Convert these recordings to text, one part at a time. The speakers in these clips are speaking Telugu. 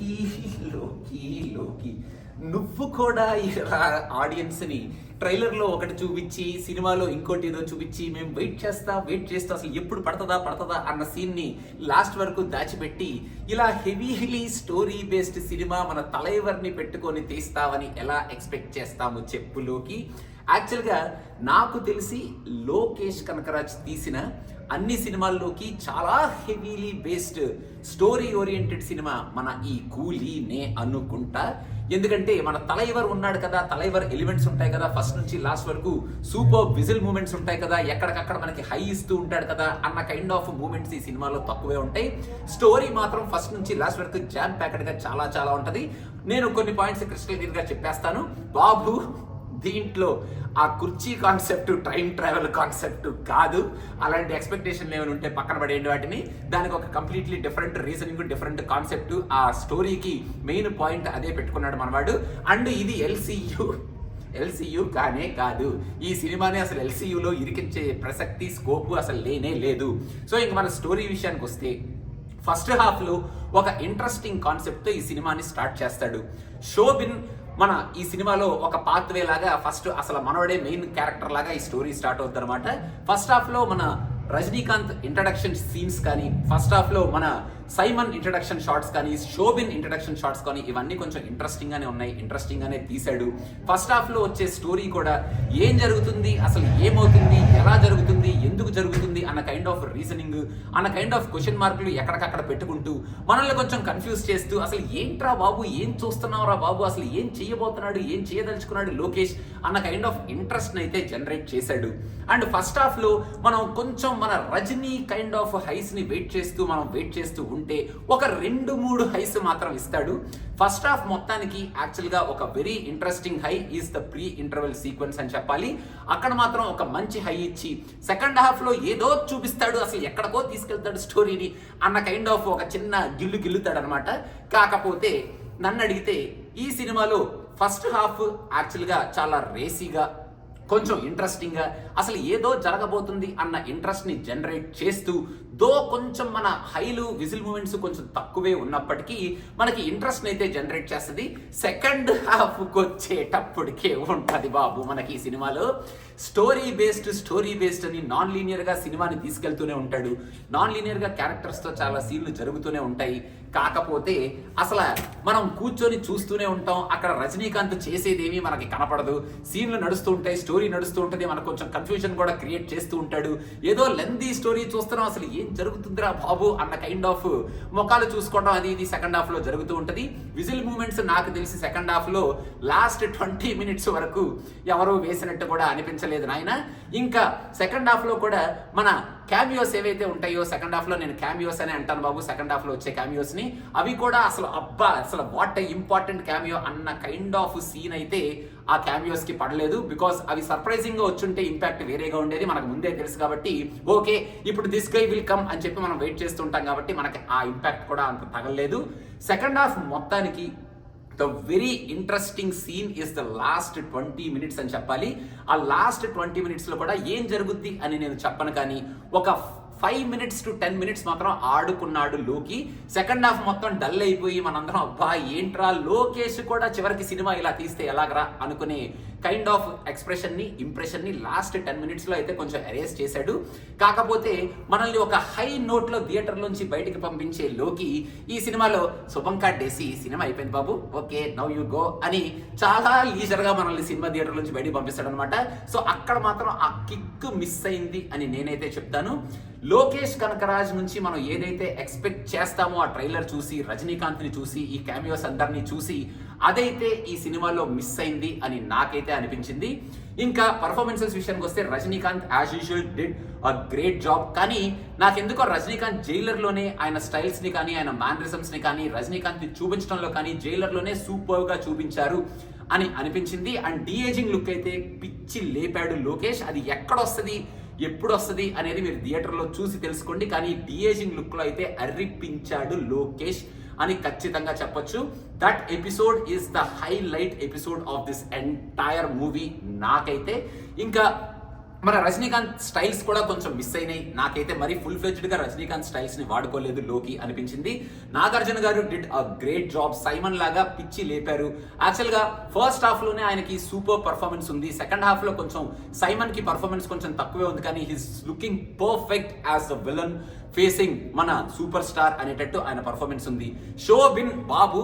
లోకి లోకి లోకి నువ్వు కూడా ఇలా ఆడియన్స్ని ట్రైలర్లో ఒకటి చూపించి సినిమాలో ఇంకోటి ఏదో చూపించి మేము వెయిట్ చేస్తా అసలు ఎప్పుడు పడుతుందా అన్న సీన్ని లాస్ట్ వరకు దాచిపెట్టి ఇలా హెవీలీ స్టోరీ బేస్డ్ సినిమా మన తలైవర్ని పెట్టుకొని తీస్తావని ఎలా ఎక్స్పెక్ట్ చేస్తాము చెప్పులోకి. యాక్చువల్గా నాకు తెలిసి లోకేష్ కనకరాజ్ తీసిన అన్ని సినిమాల్లోకి చాలా heavily based story oriented cinema మన ఈ కూలీనే అనుకుంటా. ఎందుకంటే మన తలైవర్ ఉన్నాడు కదా, తలైవర్ ఎలిమెంట్స్ ఉంటాయి కదా, ఫస్ట్ నుంచి లాస్ట్ వరకు సూపర్ విజిల్ మూమెంట్స్ ఉంటాయి కదా, ఎక్కడికక్కడ మనకి హై ఇస్తూ ఉంటాడు కదా అన్న కైండ్ ఆఫ్ మూమెంట్స్ ఈ సినిమాలో తక్కువే ఉంటాయి. స్టోరీ మాత్రం ఫస్ట్ నుంచి లాస్ట్ వరకు జామ్ ప్యాకెడ్ గా చాలా ఉంటది. నేను కొన్ని పాయింట్స్ క్రిస్టల్ క్లియర్ గా చెప్పేస్తాను బాబు. దీంట్లో ఆ కుర్చీ కాన్సెప్ట్ టైం ట్రావెల్ కాన్సెప్ట్ కాదు. అలాంటి ఎక్స్పెక్టేషన్లు ఏమైనా ఉంటే పక్కన పడేయండి వాటిని. దానికి ఒక completely different reasoning, different concept, ఆ స్టోరీకి మెయిన్ పాయింట్ అదే పెట్టుకున్నాడు మనవాడు. అండ్ ఇది ఎల్సీయూ కానే కాదు. ఈ సినిమాని అసలు ఎల్సీయూలో ఇరికించే ప్రసక్తి స్కోప్ అసలు లేనే లేదు. సో ఇంక మన స్టోరీ విషయానికి వస్తే ఫస్ట్ హాఫ్లో ఒక ఇంట్రెస్టింగ్ కాన్సెప్ట్తో ఈ సినిమాని స్టార్ట్ చేస్తాడు. శోభిన్ మన ఈ సినిమాలో ఒక పాత్వే లాగా ఫస్ట్ అసలు మనోడే మెయిన్ క్యారెక్టర్ లాగా ఈ స్టోరీ స్టార్ట్ అవుతుంది అనమాట. ఫస్ట్ హాఫ్ లో మన రజనీకాంత్ ఇంట్రడక్షన్ సీన్స్ కానీ, ఫస్ట్ హాఫ్ లో మన సైమన్ ఇంట్రడక్షన్ షాట్స్ కానీ, శోభిన్ ఇంట్రడక్షన్ షాట్స్ కానీ ఇవన్నీ కొంచెం ఇంట్రెస్టింగ్ గానే ఉన్నాయి, ఇంట్రెస్టింగ్ గానే తీశాడు. ఫస్ట్ హాఫ్ లో వచ్చే స్టోరీ కూడా ఏం జరుగుతుంది, అసలు ఏమవుతుంది, ఎలా జరుగుతుంది, ఎందుకు జరుగుతుంది అన్న కైండ్ ఆఫ్ రీజనింగ్, అన్న కైండ్ ఆఫ్ క్వశ్చన్ మార్కులు ఎక్కడికక్కడ పెట్టుకుంటూ మనల్ని కొంచెం కన్ఫ్యూజ్ చేస్తూ అసలు ఏంట్రా బాబు, ఏం చూస్తున్నావురా బాబు, అసలు ఏం చేయబోతున్నాడు, ఏం చేయదలుచుకున్నాడు లోకేష్ అన్న కైండ్ ఆఫ్ ఇంట్రెస్ట్ అయితే జనరేట్ చేశాడు. అండ్ ఫస్ట్ హాఫ్ లో మనం కొంచెం మన రజనీ కైండ్ ఆఫ్ హైస్ ని వెయిట్ చేస్తూ ఉంటే ఒక 2-3 హైస్ మాత్రం ఇస్తాడు. ఫస్ట్ హాఫ్ మొత్తానికి యాక్చువల్ గా ఒక very interesting high is the pre interval sequence అని చెప్పాలి. అక్కడ మాత్రం ఒక మంచి హై ఇచ్చి సెకండ్ హాఫ్ లో ఏదో చూపిస్తాడు, అసలు ఎక్కడికో తీసుకెళ్తాడు స్టోరీని అన్న కైండ్ ఆఫ్ ఒక చిన్న గిల్లుతాడు అనమాట. కాకపోతే నన్ను అడిగితే ఈ సినిమాలో ఫస్ట్ హాఫ్ యాక్చువల్ గా చాలా రేసీగా, కొంచెం ఇంట్రెస్టింగ్ గా, అసలు ఏదో జరగబోతుంది అన్న ఇంట్రెస్ట్ ని జనరేట్ చేస్తూ, కొంచెం మన హైలు విజిల్ మూమెంట్స్ కొంచెం తక్కువే ఉన్నప్పటికీ మనకి ఇంట్రెస్ట్ అయితే జనరేట్ చేస్తుంది. సెకండ్ హాఫ్ వచ్చేటప్పటికే ఉంటది బాబు మనకి ఈ సినిమాలో స్టోరీ బేస్డ్ అని నాన్ లీనియర్ గా సినిమాని తీసుకెళ్తూనే ఉంటాడు. నాన్ లీనియర్ గా క్యారెక్టర్స్ తో చాలా సీన్లు జరుగుతూనే ఉంటాయి. కాకపోతే అసలు మనం కూర్చొని చూస్తూనే ఉంటాం. అక్కడ రజనీకాంత్ చేసేదేమీ మనకి కనపడదు. సీన్లు నడుస్తూ ఉంటాయి, స్టోరీ నడుస్తూ ఉంటుంది, మనకు కొంచెం కన్ఫ్యూజన్ కూడా క్రియేట్ చేస్తూ ఉంటాడు. ఏదో లెందీ స్టోరీ చూస్తున్నాం, అసలు ఏం జరుగుతుందిరా బాబు అన్న కైండ్ ఆఫ్ ముఖాలు చూసుకోవడం అది ఇది సెకండ్ హాఫ్ లో జరుగుతూ ఉంటది. విజిల్ మూమెంట్స్ నాకు తెలిసి సెకండ్ హాఫ్ లో లాస్ట్ 20 మినిట్స్ వరకు ఎవరో వేసినట్టు కూడా అనిపించలేదు నాయన. ఇంకా సెకండ్ హాఫ్ లో కూడా మన క్యామియోస్ ఏవైతే ఉంటాయో, సెకండ్ హాఫ్ లో నేను క్యామియోస్ అని అంటాను బాబు, సెకండ్ హాఫ్ లో వచ్చే క్యామియోస్ ని, అవి కూడా అసలు వాట్ ఇంపార్టెంట్ క్యామియో అన్న కైండ్ ఆఫ్ సీన్ అయితే ఆ క్యామియోస్ కి పడలేదు. బికాస్ అవి సర్ప్రైజింగ్ గా వచ్చుంటే ఇంపాక్ట్ వేరేగా ఉండేది, మనకు ముందే తెలుసు కాబట్టి ఓకే ఇప్పుడు దిస్ గై విల్ కమ్ అని చెప్పి మనం వెయిట్ చేస్తుంటాం కాబట్టి మనకి ఆ ఇంపాక్ట్ కూడా అంత తగలేదు. సెకండ్ హాఫ్ మొత్తానికి the very interesting scene is the last 20 minutes అని చెప్పాలి. ఆ లాస్ట్ 20 మినిట్స్ లో కూడా ఏం జరుగుద్ది అని నేను చెప్పను, కానీ ఒక 5 to 10 మినిట్స్ మాత్రం ఆడుకున్నాడు లోకి. సెకండ్ హాఫ్ మొత్తం డల్ అయిపోయి మనందరం అబ్బా ఏంట్రా లోకేష్ కూడా చివరికి సినిమా ఇలా తీస్తే ఎలాగరా అనుకునే కైండ్ ఆఫ్ ఇంప్రెషన్ ని లాస్ట్ 10 మినిట్స్ లో అయితే కొంచెం అరేస్ చేశాడు. కాకపోతే మనల్ని ఒక హై నోట్ లో థియేటర్ నుంచి బయటికి పంపించే లోకి ఈ సినిమాలో శుభం కార్డేసి సినిమా అయిపోయింది బాబు, ఓకే నౌ యూ గో అని చాలా లీజర్ గా మనల్ని సినిమా థియేటర్ నుంచి బయటికి పంపిస్తాడు అనమాట. సో అక్కడ మాత్రం ఆ కిక్ మిస్ అయింది అని నేనైతే చెప్తాను. లోకేష్ కనకరాజ్ నుంచి మనం ఏదైతే ఎక్స్పెక్ట్ చేస్తామో ఆ ట్రైలర్ చూసి, రజనీకాంత్ ని చూసి, ఈ క్యామియోస్ అందరినీ చూసి, అదైతే ఈ సినిమాలో మిస్ అయింది అని నాకైతే అనిపించింది. ఇంకా పర్ఫార్మెన్సెస్ విషయానికి వస్తే Rajinikanth as usual did a great job. కానీ నాకెందుకో రజనీకాంత్ జైలర్ లోనే ఆయన స్టైల్స్ ని కానీ, ఆయన మ్యానరిజమ్స్ ని కానీ, రజనీకాంత్ ని చూపించడంలో కానీ జైలర్ లోనే సూపర్ గా చూపించారు అని అనిపించింది. అండ్ డీఏజింగ్ లుక్ అయితే పిచ్చి లేపాడు లోకేష్. అది ఎక్కడొస్తుంది, ఎప్పుడు వస్తుంది అనేది మీరు థియేటర్లో చూసి తెలుసుకోండి. కానీ డీఏజింగ్ లుక్ లో అయితే అర్రిపించాడు లోకేష్ అని ఖచ్చితంగా చెప్పొచ్చు. That episode is the highlight episode of this entire movie నాకైతే. ఇంకా మన రజనీకాంత్ స్టైల్స్ కూడా కొంచెం మిస్ అయినాయి. నాకైతే మరి ఫుల్ ఫ్లెడ్జ్డ్ గా రజనీకాంత్ స్టైల్స్ ని వాడుకోలేదు లోకి అనిపించింది. నాగార్జున గారు did a great job. Simon లాగా పిచ్చి లేపారు. యాక్చువల్ గా ఫస్ట్ హాఫ్ లోనే ఆయనకి సూపర్ పర్ఫార్మెన్స్ ఉంది. సెకండ్ హాఫ్ లో కొంచెం సైమన్ కి పర్ఫార్మెన్స్ కొంచెం తక్కువే ఉంది, కానీ he's looking perfect as a villain facing మన సూపర్ స్టార్ అనేటట్టు ఆయన పర్ఫార్మెన్స్ ఉంది. శోభిన్ బాబు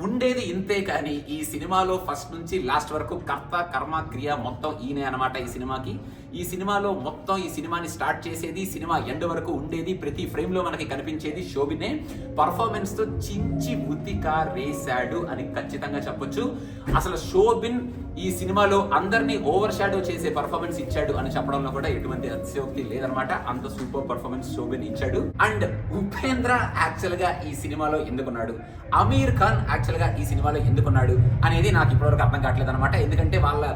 ఉండేది ఇంతే, కానీ ఈ సినిమాలో ఫస్ట్ నుంచి లాస్ట్ వరకు కర్త కర్మ క్రియ మొత్తం ఈయనే అనమాట. ఈ సినిమాలో మొత్తం ఈ సినిమాని స్టార్ట్ చేసేది, సినిమా ఎండ్ వరకు ఉండేది, ప్రతి ఫ్రేమ్ లో మనకి కనిపించేది శోభినే. పర్ఫార్మెన్స్ తో చించి ఉతికా రేశాడు అని ఖచ్చితంగా చెప్పొచ్చు. అసలు శోభిన్ ఈ సినిమాలో అందరినీ ఓవర్ షాడో చేసే పర్ఫార్మెన్స్ ఇచ్చాడు అని చెప్పడంలో కూడా ఎటువంటి అతిశయోక్తి లేదనమాట. అంత సూపర్ పర్ఫార్మెన్స్ శోభిన్ ఇచ్చాడు. అండ్ ఉపేంద్ర యాక్చువల్ గా ఈ సినిమాలో ఎందుకున్నాడు, అమీర్ ఖాన్ యాక్చువల్ గా ఈ సినిమాలో ఎందుకున్నాడు అనేది నాకు ఇప్పటివరకు అర్థం కావట్లేదు అనమాట. ఎందుకంటే వాళ్ళ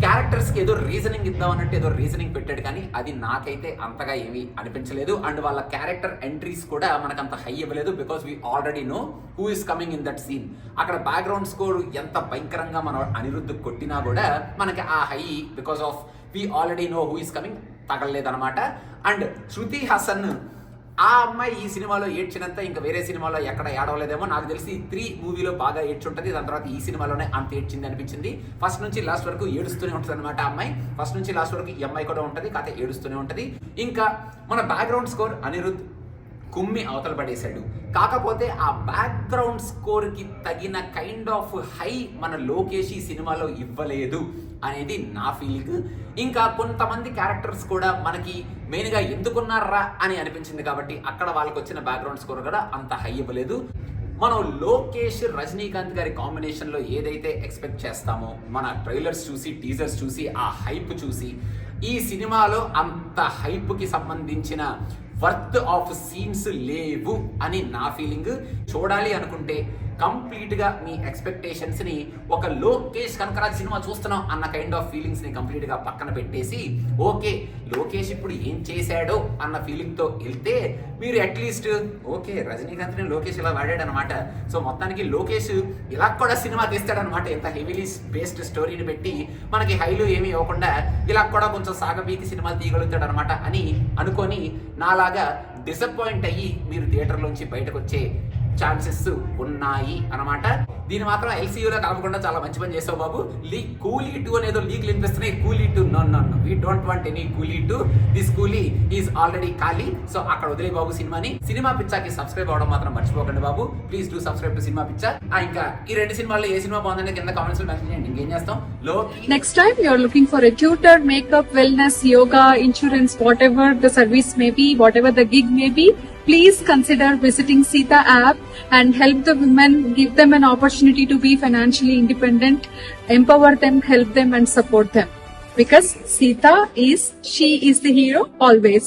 క్యారెక్టర్స్ కి ఏదో రీజనింగ్ ఇద్దాం అన్నట్టు ఏదో రీజనింగ్ పెట్టాడు, కానీ అది నాకైతే అంతగా ఏమీ అనిపించలేదు. అండ్ వాళ్ళ క్యారెక్టర్ ఎంట్రీస్ కూడా మనకు అంత హై ఇవ్వలేదు, because we already know who is coming in that scene. అక్కడ బ్యాక్గ్రౌండ్ స్కోర్ ఎంత భయంకరంగా మనం అనిరుద్ధ్ కొట్టినా కూడా మనకి ఆ high, because of we already know who is coming, తగలలేదన్నమాట. అండ్ శృతి హాసన్, ఆ అమ్మాయి ఈ సినిమాలో ఏడ్చినంత ఇంకా వేరే సినిమాలో ఎక్కడ ఏడవలేదేమో. నాకు తెలిసి 3 మూవీలో బాగా ఏడ్చుంటది, దాని తర్వాత ఈ సినిమాలోనే అంత ఏడ్చింది అనిపించింది. ఫస్ట్ నుంచి లాస్ట్ వరకు ఏడుస్తూనే ఉంటుంది అనమాట అమ్మాయి. ఫస్ట్ నుంచి లాస్ట్ వరకు ఈ అమ్మాయి కూడా ఉంటది, కాకపోతే ఏడుస్తూనే ఉంటది. ఇంకా మన బ్యాక్గ్రౌండ్ స్కోర్ అనిరుద్ధ్ కుమ్మి అవతల పడేశాడు. కాకపోతే ఆ బ్యాక్గ్రౌండ్ స్కోర్ కి తగిన కైండ్ ఆఫ్ హై మన లోకేష్ ఈ సినిమాలో ఇవ్వలేదు అనేది నా ఫీలింగ్. ఇంకా కొంతమంది క్యారెక్టర్స్ కూడా మనకి మెయిన్ గా ఎందుకున్నారా అని అనిపించింది, కాబట్టి అక్కడ వాళ్ళకి వచ్చిన బ్యాక్గ్రౌండ్ స్కోర్ కూడా అంత హై ఇవ్వలేదు. మనం లోకేష్ రజనీకాంత్ గారి కాంబినేషన్ లో ఏదైతే ఎక్స్పెక్ట్ చేస్తామో, మన ట్రైలర్స్ చూసి టీజర్స్ చూసి ఆ హైప్ చూసి, ఈ సినిమాలో అంత హైప్ కి సంబంధించిన వర్త్ ఆఫ్ సీన్స్ లేవు అని నా ఫీలింగ్. చూడాలి అనుకుంటే కంప్లీట్ గా మీ ఎక్స్పెక్టేషన్స్ ని ఒక లోకేష్ కనకరాజ్ సినిమా చూస్తున్నాం అన్న కైండ్ ఆఫ్ ఫీలింగ్స్ ని కంప్లీట్ గా పక్కన పెట్టేసి, ఓకే లోకేష్ ఇప్పుడు ఏం చేశాడో అన్న ఫీలింగ్ తో వెళ్తే మీరు అట్లీస్ట్ ఓకే రజనీకాంత్ ని లోకేష్ ఇలా వాడాడు అనమాట. సో మొత్తానికి లోకేష్ ఇలా కూడా సినిమా తీస్తాడనమాట. ఎంత హెవీలీ బేస్డ్ స్టోరీని పెట్టి మనకి హైలు ఏమీ ఇవ్వకుండా ఇలా కూడా కొంచెం సాగబీకి సినిమాలు తీయగలుగుతాడు అనమాట అని అనుకొని నాలాగా డిసప్పాయింట్ అయ్యి మీరు థియేటర్లోంచి బయటకు వచ్చే ఛాన్సెస్ ఉన్నాయి అన్నమాట. దీని మాత్రం ఎల్సీయూలో కలపకుండా చాలా మంచి పని చేసావు బాబు. కూలీ 2 అనేదో లీక్లు వినిపిస్తున్నాయి. Coolie 2 no we don't want any Coolie 2. This కూలీ ఈజ్ ఆల్రెడీ ఖాళీ. సో అక్కడ వదిలే బాబు సినిమాని. సినిమా పిచ్చాకి సబ్స్క్రైబ్ అవడం మాత్రం మర్చిపోకండి బాబు. Please do subscribe to cinema పిచ్చా. ఇంకా ఈ 2 సినిమాల్లో ఏ సినిమా బాగుందని కింద కామెంట్స్ లో మెన్షన్ చేయండి. ఇంకేం చేస్తాం. Next time you are looking for a tutor, makeup, wellness, yoga, insurance, whatever the service may be, whatever the gig may be, please consider visiting Sita app and help the women, give them an opportunity to be financially independent, empower them, help them and support them. Because she is the hero always.